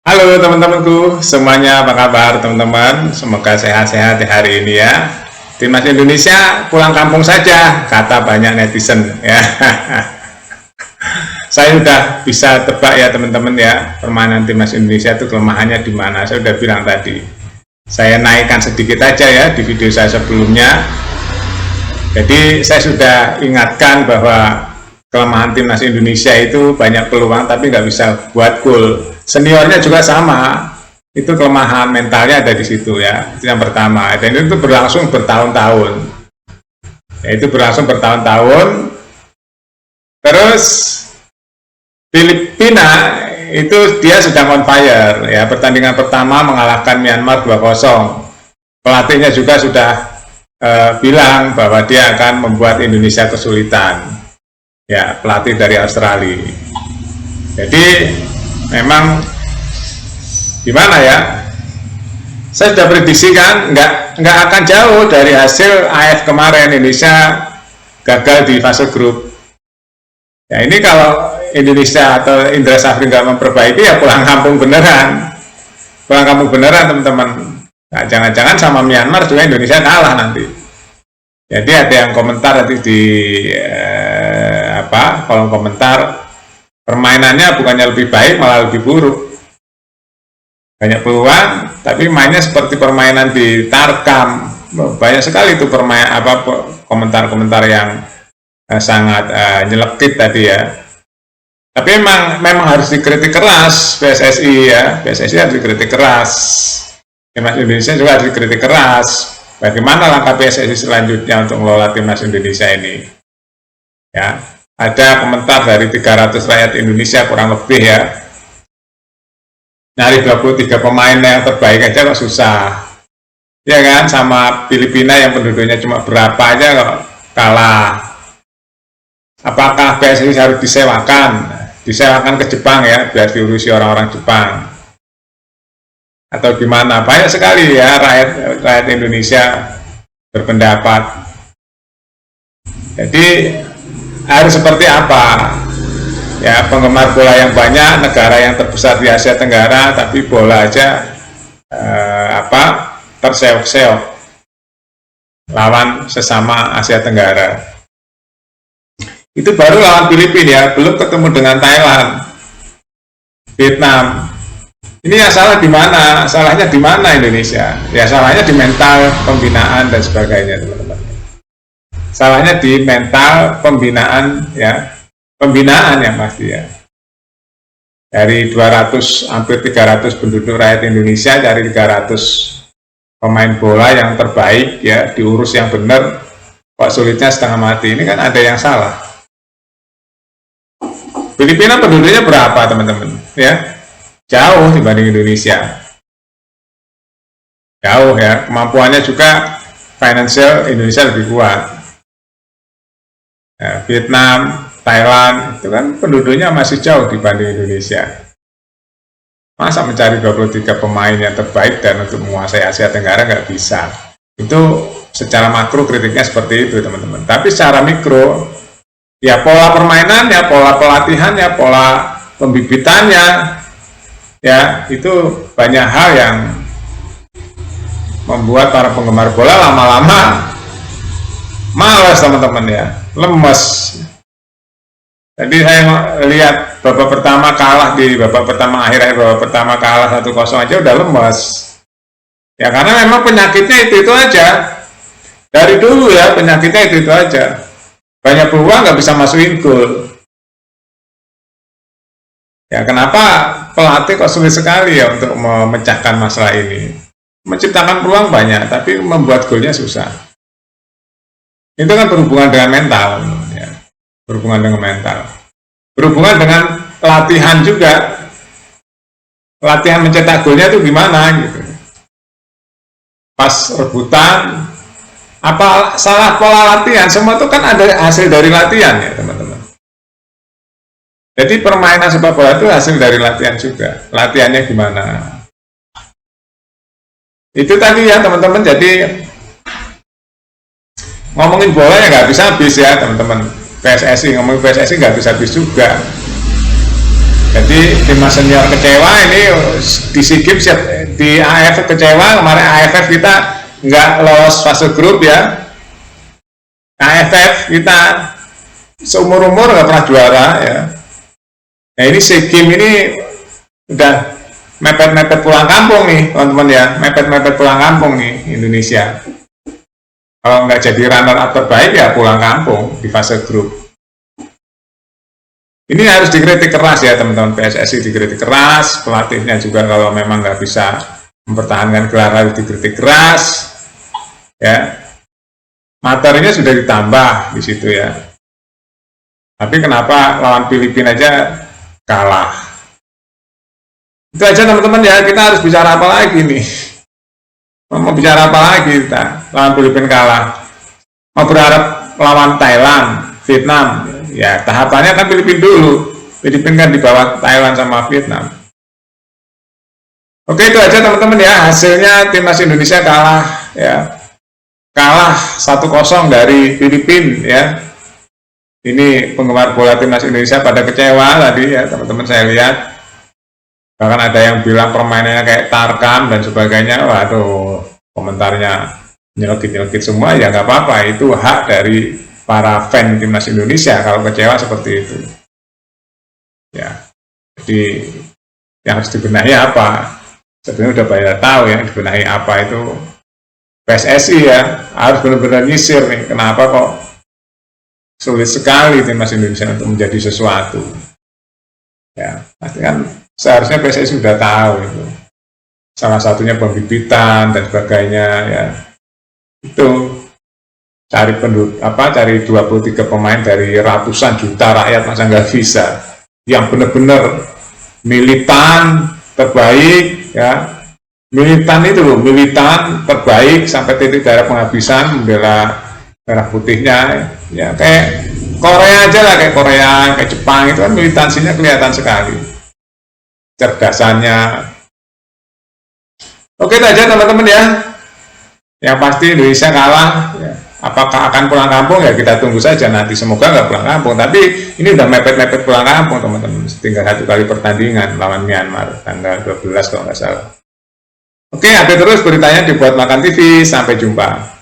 Halo teman-temanku, semuanya apa kabar teman-teman? Semoga sehat-sehat di hari ini ya. Timnas Indonesia pulang kampung saja, kata banyak netizen ya. Saya sudah bisa tebak ya teman-teman ya, permainan Timnas Indonesia itu kelemahannya di mana. Saya sudah bilang tadi. Saya naikkan sedikit aja ya di video saya sebelumnya. Jadi saya sudah ingatkan bahwa kelemahan Timnas Indonesia itu banyak peluang tapi nggak bisa buat gol. Seniornya juga sama, itu kelemahan mentalnya ada di situ ya. Itu yang pertama. Dan itu berlangsung bertahun-tahun. Ya, itu berlangsung bertahun-tahun. Terus Filipina itu dia sedang on fire ya. Pertandingan pertama mengalahkan Myanmar 2-0. Pelatihnya juga sudah bilang bahwa dia akan membuat Indonesia kesulitan. Ya, pelatih dari Australia. Jadi memang gimana ya, saya sudah prediksikan nggak akan jauh dari hasil AF kemarin. Indonesia gagal di fase grup ya. Ini kalau Indonesia atau Indra Safri nggak memperbaiki ya pulang kampung beneran, teman-teman. Nah, jangan-jangan sama Myanmar juga Indonesia kalah nanti. Jadi ada yang komentar nanti di kolom komentar, permainannya bukannya lebih baik malah lebih buruk, banyak peluang tapi mainnya seperti permainan di Tarkam. Banyak sekali itu komentar-komentar yang sangat nyelekit tadi ya. Tapi memang harus dikritik keras PSSI ya. PSSI harus dikritik keras, Timnas Indonesia juga harus dikritik keras. Bagaimana langkah PSSI selanjutnya untuk mengelola Timnas Indonesia ini ya. Ada komentar dari 300 rakyat Indonesia kurang lebih ya, nyari 23 pemain yang terbaik aja kok susah ya kan, sama Filipina yang penduduknya cuma berapa aja kok kalah. Apakah PSSI harus disewakan ke Jepang ya biar diurusi orang-orang Jepang atau gimana? Banyak sekali ya rakyat Indonesia berpendapat. Jadi harus seperti apa ya, penggemar bola yang banyak, negara yang terbesar di Asia Tenggara, tapi bola aja terseok-seok lawan sesama Asia Tenggara. Itu baru lawan Filipina ya, belum ketemu dengan Thailand, Vietnam. Ini yang salah di mana? Salahnya di mana Indonesia? Ya salahnya di mental pembinaan dan sebagainya teman-teman. Salahnya di mental pembinaan ya, pembinaan yang pasti ya. Dari 200 hampir 300 penduduk rakyat Indonesia, dari 300 pemain bola yang terbaik ya, diurus yang benar, kok sulitnya setengah mati. Ini kan ada yang salah. Filipina penduduknya berapa teman-teman ya? Jauh dibanding Indonesia. Jauh ya, kemampuannya juga finansial Indonesia lebih kuat. Ya, Vietnam, Thailand itu kan penduduknya masih jauh dibanding Indonesia. Masa mencari 23 pemain yang terbaik dan untuk menguasai Asia Tenggara nggak bisa. Itu secara makro kritiknya seperti itu teman-teman. Tapi secara mikro ya, pola permainannya, pola pelatihannya, pola pembibitannya ya, itu banyak hal yang membuat para penggemar bola lama-lama malas teman-teman ya, lemes. Jadi saya lihat babak pertama kalah, di babak pertama babak pertama kalah 1-0 aja udah lemes ya, karena memang penyakitnya itu aja dari dulu ya, penyakitnya itu aja, banyak peluang nggak bisa masukin gol ya. Kenapa pelatih kok sulit sekali ya untuk memecahkan masalah ini? Menciptakan peluang banyak tapi membuat golnya susah. Itu kan berhubungan dengan mental ya. Berhubungan dengan mental, berhubungan dengan latihan juga. Latihan mencetak golnya itu gimana gitu. Pas rebutan, apa salah pola latihan, semua itu kan ada hasil dari latihan ya teman-teman. Jadi permainan sepak bola itu hasil dari latihan juga. Latihannya gimana? Itu tadi ya teman-teman. Jadi ngomongin bola ya nggak bisa habis ya teman-teman. PSSI, ngomongin PSSI nggak bisa habis juga. Jadi timnas senior kecewa ini di SEA Games, di AFF kecewa. Kemarin AFF kita nggak lolos fase grup ya. AFF kita seumur-umur nggak pernah juara ya. Nah ini SEA Games ini udah mepet-mepet pulang kampung nih teman-teman ya, mepet-mepet pulang kampung nih Indonesia. Kalau nggak jadi runner up terbaik ya pulang kampung di fase grup. Ini harus dikritik keras ya teman-teman, PSSI dikritik keras, pelatihnya juga kalau memang nggak bisa mempertahankan gelar harus dikritik keras, ya. Materinya sudah ditambah di situ ya. Tapi kenapa lawan Filipina aja kalah? Itu aja teman-teman ya, kita harus bicara apa lagi nih? Mau bicara apa lagi kita? Lawan Filipina kalah. Mau berharap lawan Thailand, Vietnam. Ya, tahapannya kan Filipina dulu. Filipina kan di bawah Thailand sama Vietnam. Oke, itu aja teman-teman ya. Hasilnya timnas Indonesia kalah ya. Kalah 1-0 dari Filipina ya. Ini penggemar bola timnas Indonesia pada kecewa tadi ya, teman-teman saya lihat. Bahkan ada yang bilang permainannya kayak Tarkam dan sebagainya. Waduh, komentarnya nyelekit-nyelekit semua ya, nggak apa-apa. Itu hak dari para fan timnas Indonesia kalau kecewa seperti itu ya. Jadi yang harus dibenahi apa? Sebenarnya udah banyak tahu ya, dibenahi apa itu PSSI ya, harus benar-benar nyisir nih, kenapa kok sulit sekali timnas Indonesia untuk menjadi sesuatu ya. Pasti kan seharusnya PSSI sudah tahu itu, salah satunya pembibitan dan sebagainya ya. Itu cari cari 23 pemain dari ratusan juta rakyat, masa nggak bisa yang benar-benar militan terbaik ya, militan itu loh, militan terbaik sampai titik darah penghabisan membela merah putihnya ya. Kayak Korea aja lah, kayak Korea, kayak Jepang, itu kan militansinya kelihatan sekali, cerdasannya. Oke, itu aja teman-teman ya. Yang pasti Indonesia kalah ya. Apakah akan pulang kampung ya kita tunggu saja nanti, semoga nggak pulang kampung. Tapi ini udah mepet-mepet pulang kampung teman-teman, tinggal 1 kali pertandingan lawan Myanmar tanggal 12 kalau nggak salah. Oke, update terus beritanya di Buat Makan TV, sampai jumpa.